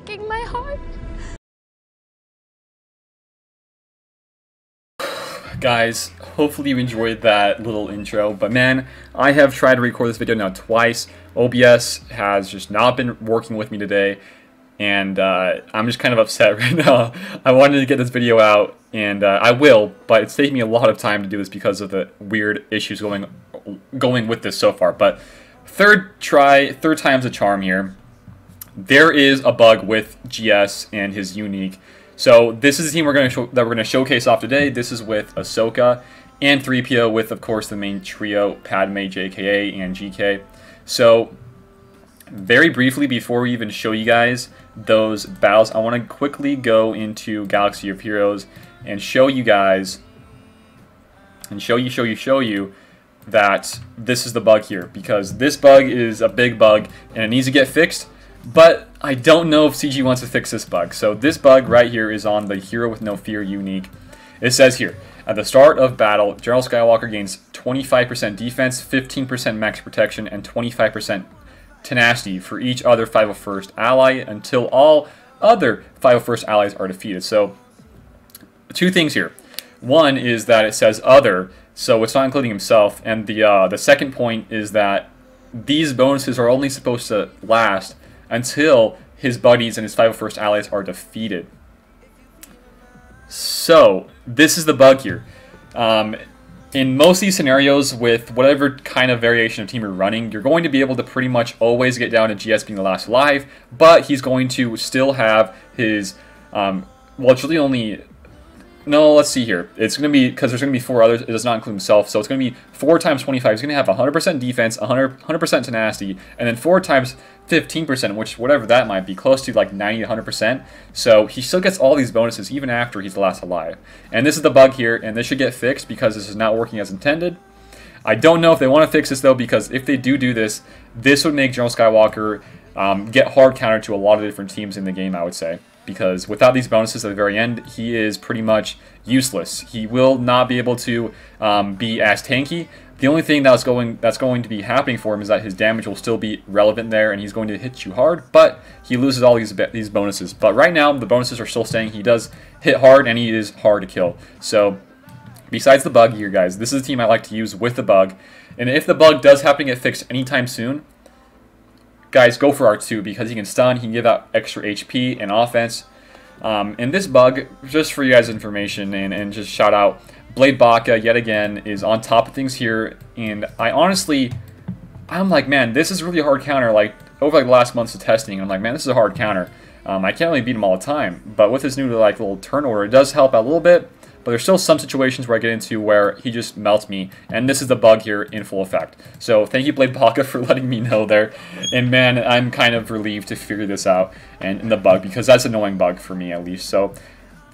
breaking my heart. Guys, hopefully you enjoyed that little intro, but man, I have tried to record this video now twice. OBS has just not been working with me today, and I'm just kind of upset right now. I wanted to get this video out, and I will, but it's taking me a lot of time to do this because of the weird issues going with this so far. But third time's a charm here. There is a bug with GS and his unique. So this is the team that we're going to showcase off today. This is with Ahsoka and 3PO with, of course, the main trio, Padme, JKA, and GK. So very briefly, before we even show you guys those battles, I want to quickly go into Galaxy of Heroes and show you guys, and show you that this is the bug here, because this bug is a big bug and it needs to get fixed. But I don't know if CG wants to fix this bug. So this bug right here is on the Hero with No Fear unique. It says here, at the start of battle, General Skywalker gains 25% defense, 15% max protection, and 25% tenacity for each other 501st ally until all other 501st allies are defeated. So two things here. One is that it says other, so it's not including himself. And the second point is that these bonuses are only supposed to last until his buddies and his 501st allies are defeated. So this is the bug here. In most of these scenarios, with whatever kind of variation of team you're running, you're going to be able to pretty much always get down to GS being the last alive, but he's going to still have his, well, it's really only, no, let's see here. It's going to be, because there's going to be 4 others, it does not include himself, so it's going to be 4 times 25. He's going to have 100% defense, 100% tenacity, and then 4 times 15%, which whatever that might be, close to like 90 to 100%. So he still gets all these bonuses even after he's the last alive. And this is the bug here, and this should get fixed because this is not working as intended. I don't know if they want to fix this though, because if they do this, this would make General Skywalker get hard countered to a lot of different teams in the game, I would say. Because without these bonuses at the very end, he is pretty much useless. He will not be able to be as tanky. The only thing that's going to be happening for him is that his damage will still be relevant there, and he's going to hit you hard, but he loses all these bonuses. But right now, the bonuses are still staying. He does hit hard, and he is hard to kill. So besides the bug here, guys, this is a team I like to use with the bug. And if the bug does happen to get fixed anytime soon, guys, go for R2, because he can stun, he can give out extra HP and offense. And this bug, just for you guys' information, and just shout out, Blade Baka, yet again, is on top of things here. And I'm like, man, this is really a hard counter. Like, over like the last months of testing, I'm like, man, this is a hard counter. I can't really beat him all the time. But with this new like little turn order, it does help out a little bit. But there's still some situations where I get into where he just melts me, and this is the bug here in full effect. So thank you, Blade Baka, for letting me know there. And man, I'm kind of relieved to figure this out and in the bug, because that's an annoying bug for me at least. So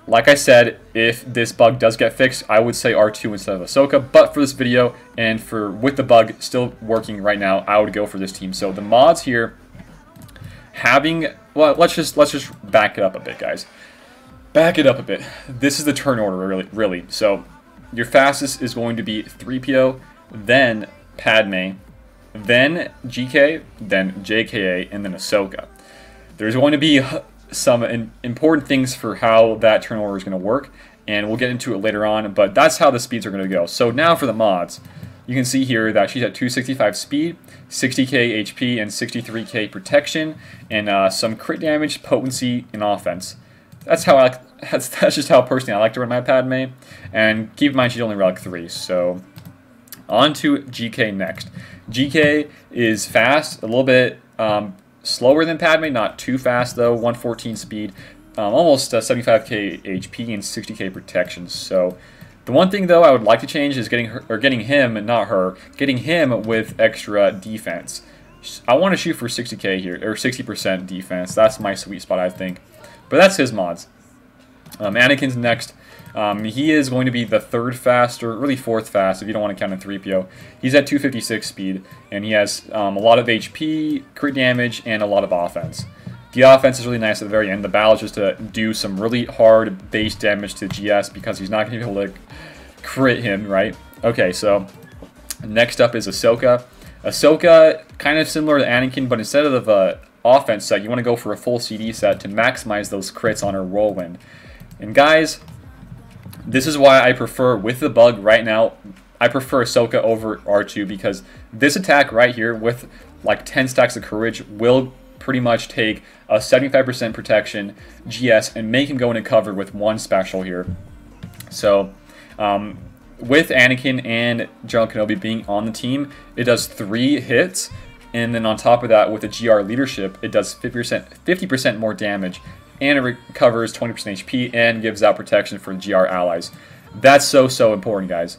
like I said, if this bug does get fixed, I would say R2 instead of Ahsoka. But for this video and with the bug still working right now, I would go for this team. So the mods here, well, let's just back it up a bit, guys. Back it up a bit. This is the turn order, really. So your fastest is going to be 3PO, then Padme, then GK, then JKA, and then Ahsoka. There's going to be some important things for how that turn order is going to work, and we'll get into it later on, but that's how the speeds are going to go. So now for the mods, you can see here that she's at 265 speed, 60k HP, and 63k protection, and some crit damage, potency, and offense. That's how that's just how personally I like to run my Padme. And keep in mind she's only Relic 3. So on to GK next. GK is fast, a little bit slower than Padme, not too fast though. 114 speed, almost 75k HP and 60k protection. So the one thing though I would like to change is getting him with extra defense. I want to shoot for 60k here, or 60% defense. That's my sweet spot, I think. But that's his mods. Anakin's next. He is going to be the 3rd fast, or really 4th fast if you don't want to count in 3PO. He's at 256 speed, and he has a lot of HP, crit damage, and a lot of offense. The offense is really nice at the very end. The battle is just to do some really hard base damage to GS, because he's not going to be able to crit him, right? Okay, so next up is Ahsoka. Ahsoka, kind of similar to Anakin, but instead of offense set, you want to go for a full CD set to maximize those crits on her whirlwind. And guys, this is why I prefer, with the bug right now, I prefer Ahsoka over R2, because this attack right here with like 10 stacks of courage will pretty much take a 75% protection GS and make him go into cover with one special here. So with Anakin and General Kenobi being on the team, it does 3 hits, and then on top of that with the GR leadership, it does 50% more damage, and it recovers 20% HP and gives out protection for GR allies. That's so important, guys.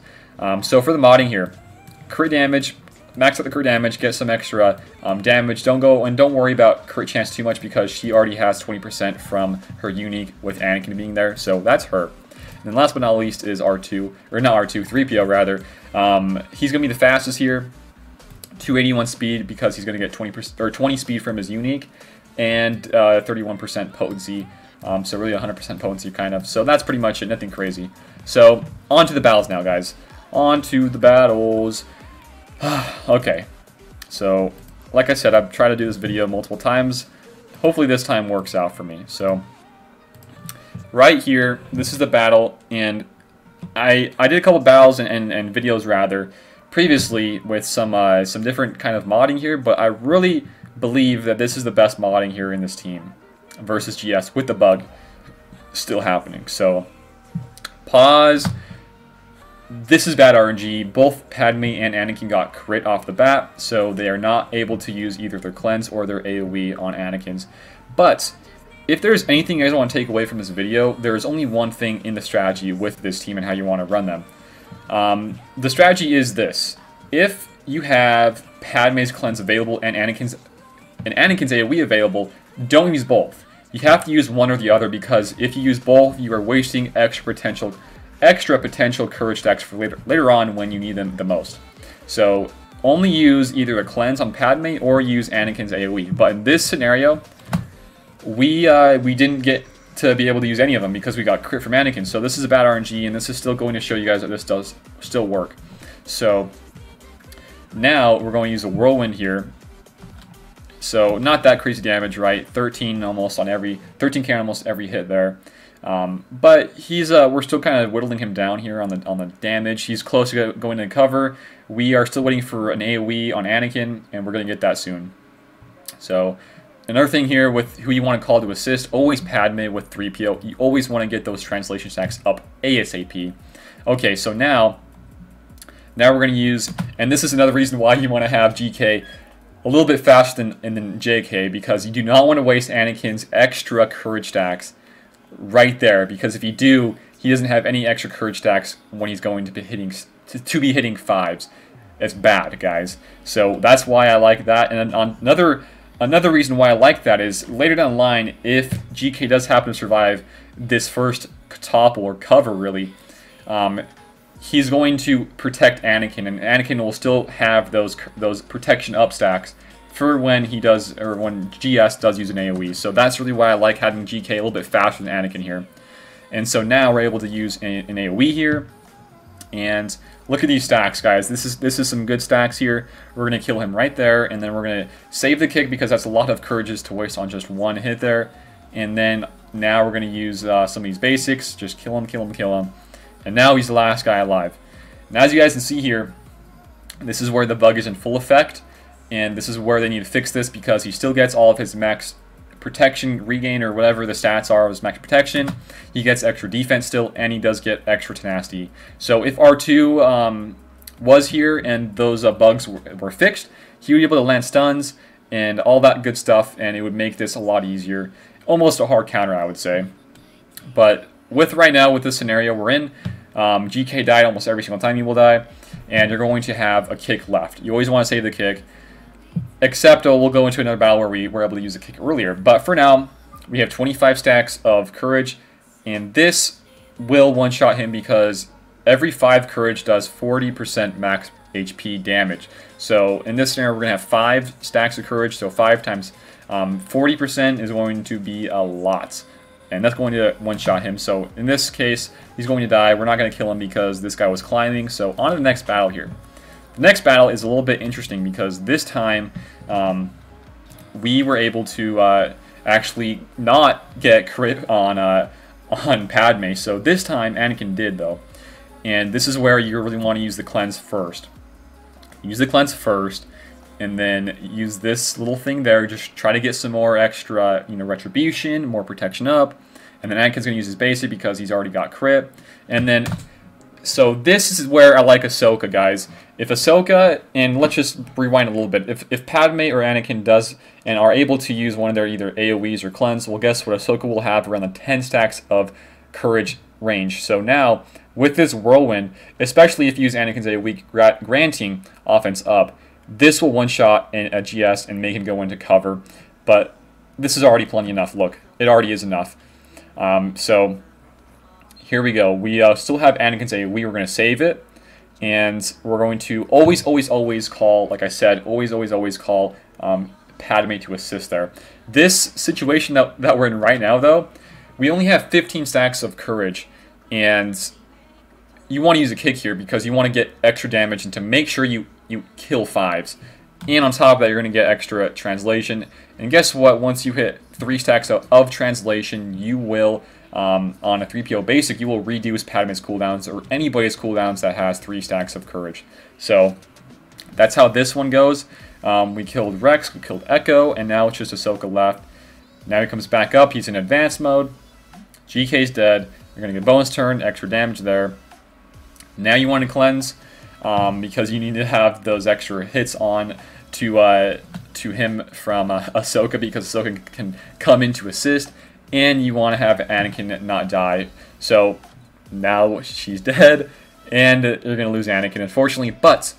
So for the modding here, crit damage, max out the crit damage, get some extra damage. Don't worry about crit chance too much, because she already has 20% from her unique with Anakin being there, so that's her. And then last but not least is R2, or not R2, 3PO rather. He's going to be the fastest here, 281 speed, because he's going to get 20 speed from his unique, and 31% potency. So really 100% potency kind of. So that's pretty much it, nothing crazy. So on to the battles now, guys. On to the battles. Okay, so like I said, I've tried to do this video multiple times. Hopefully this time works out for me. So right here, this is the battle, and I did a couple battles and videos rather previously with some different kind of modding here, but I really believe that this is the best modding here in this team versus GS with the bug still happening. So pause. This is bad RNG. Both Padme and Anakin got crit off the bat, so they are not able to use either their cleanse or their AoE on Anakin's. But if there's anything you guys want to take away from this video, there is only one thing in the strategy with this team and how you want to run them. The strategy is this: if you have Padme's cleanse available and Anakin's AoE available, don't use both. You have to use one or the other, because if you use both, you are wasting extra potential courage stacks for later on when you need them the most. So only use either a cleanse on Padme or use Anakin's AoE. But in this scenario, we didn't get to be able to use any of them because we got crit from Anakin. So this is a bad RNG, and this is still going to show you guys that this does still work. So now we're going to use a whirlwind here. So not that crazy damage, right? 13 almost on every 13k on almost every hit there. But he's we're still kind of whittling him down here on the damage. He's close to going to cover. We are still waiting for an AoE on Anakin, and we're going to get that soon. So another thing here with who you want to call to assist, always Padme with 3PO. You always want to get those translation stacks up ASAP. Okay, so now we're going to use, and this is another reason why you want to have GK a little bit faster than JK, because you do not want to waste Anakin's extra courage stacks right there, because if you do, he doesn't have any extra courage stacks when he's going to be hitting 5s. It's bad, guys. So that's why I like that. And another reason why I like that is later down the line, if GK does happen to survive this first topple or cover, really, he's going to protect Anakin, and Anakin will still have those protection up stacks for when he does, or when GS does use an AoE. So that's really why I like having GK a little bit faster than Anakin here. And so now we're able to use an AoE here, and look at these stacks, guys. This is some good stacks here. We're gonna kill him right there, and then we're gonna save the kick because that's a lot of courages to waste on just one hit there. And then now we're gonna use some of these basics. Just kill him, kill him, kill him. And now he's the last guy alive. And as you guys can see here, this is where the bug is in full effect, and this is where they need to fix this, because he still gets all of his max protection regain, or whatever the stats are of his max protection. He gets extra defense still, and he does get extra tenacity. So if R2 was here and those bugs were fixed, he would be able to land stuns and all that good stuff, and it would make this a lot easier. Almost a hard counter, I would say. But with right now, with this scenario we're in, GK died almost every single time he will die, and you're going to have a kick left. You always want to save the kick, except we'll go into another battle where we were able to use the kick earlier. But for now, we have 25 stacks of courage, and this will one-shot him because every 5 courage does 40% max HP damage. So in this scenario, we're going to have 5 stacks of courage, so 5 times 40% is going to be a lot. And that's going to one-shot him. So in this case, he's going to die. We're not going to kill him because this guy was climbing. So on to the next battle here. The next battle is a little bit interesting because this time we were able to actually not get crit on Padme. So this time Anakin did though, and this is where you really want to use the cleanse first. Use the cleanse first, and then use this little thing there. Just try to get some more extra, retribution, more protection up, and then Anakin's gonna use his basic because he's already got crit, and then. So this is where I like Ahsoka, guys. If Ahsoka, and let's just rewind a little bit. If Padme or Anakin does and are able to use one of their either AoEs or cleanse, well, guess what? Ahsoka will have around the 10 stacks of courage range. So now, with this whirlwind, especially if you use Anakin's AoE granting offense up, this will one-shot a GS and make him go into cover. But this is already plenty enough. Look, it already is enough. So here we go. We still have Anakin's AoE. We're going to save it. And we're going to always, always, always call, like I said, always, always, always call Padme to assist there. This situation that we're in right now, though, we only have 15 stacks of courage. And you want to use a kick here because you want to get extra damage and to make sure you kill 5s. And on top of that, you're going to get extra translation. And guess what? Once you hit 3 stacks of translation, you will... on a 3PO basic, you will reduce Padme's cooldowns or anybody's cooldowns that has 3 stacks of courage. So that's how this one goes. We killed Rex, we killed Echo, and now it's just Ahsoka left. Now he comes back up, he's in advanced mode. GK's dead. You're going to get bonus turn, extra damage there. Now you want to cleanse because you need to have those extra hits on to him from Ahsoka because Ahsoka can come in to assist. And you want to have Anakin not die. So now she's dead, and you're going to lose Anakin, unfortunately. But,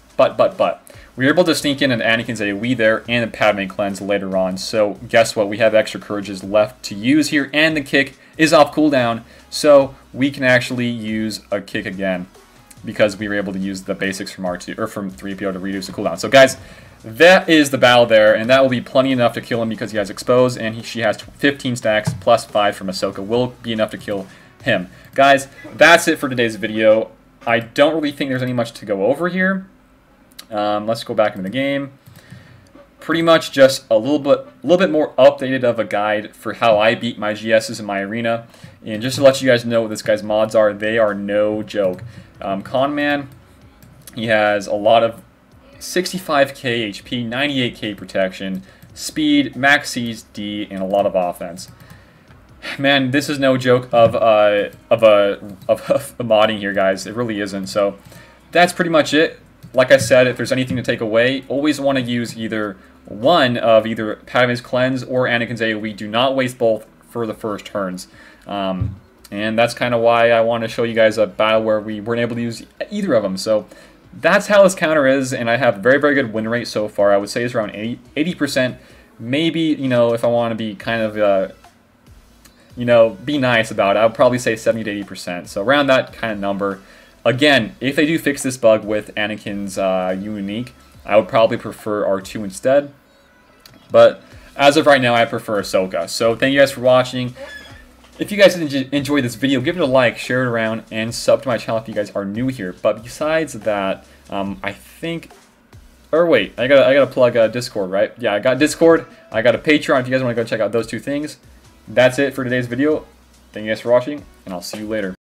we were able to sneak in an Anakin's AoE there and a Padme cleanse later on. So guess what? We have extra courages left to use here, and the kick is off cooldown. So we can actually use a kick again because we were able to use the basics from R2 or from 3PO to reduce the cooldown. So guys. That is the battle there, and that will be plenty enough to kill him because he has exposed, and she has 15 stacks plus 5 from Ahsoka will be enough to kill him. Guys, that's it for today's video. I don't really think there's any much to go over here. Let's go back into the game. Pretty much just a little bit more updated of a guide for how I beat my GSs in my arena, and just to let you guys know what this guy's mods are, they are no joke. Conman, he has a lot of 65k HP, 98k protection, speed, max CD, and a lot of offense. Man, this is no joke of modding here, guys. It really isn't. So that's pretty much it. Like I said, if there's anything to take away, always want to use either one of either Padme's cleanse or Anakin's AoE. Do not waste both for the first turns. And that's kind of why I want to show you guys a battle where we weren't able to use either of them. So that's how this counter is, and I have a very, very good win rate so far. I would say it's around 80%. Maybe, if I want to be kind of, be nice about it, I would probably say 70 to 80%. So around that kind of number. Again, if they do fix this bug with Anakin's unique, I would probably prefer R2 instead. But as of right now, I prefer Ahsoka. So thank you guys for watching. If you guys enjoyed this video, give it a like, share it around, and sub to my channel if you guys are new here. But besides that, I think... Or wait, I gotta plug Discord, right? Yeah, I got Discord. I got a Patreon if you guys want to go check out those two things. That's it for today's video. Thank you guys for watching, and I'll see you later.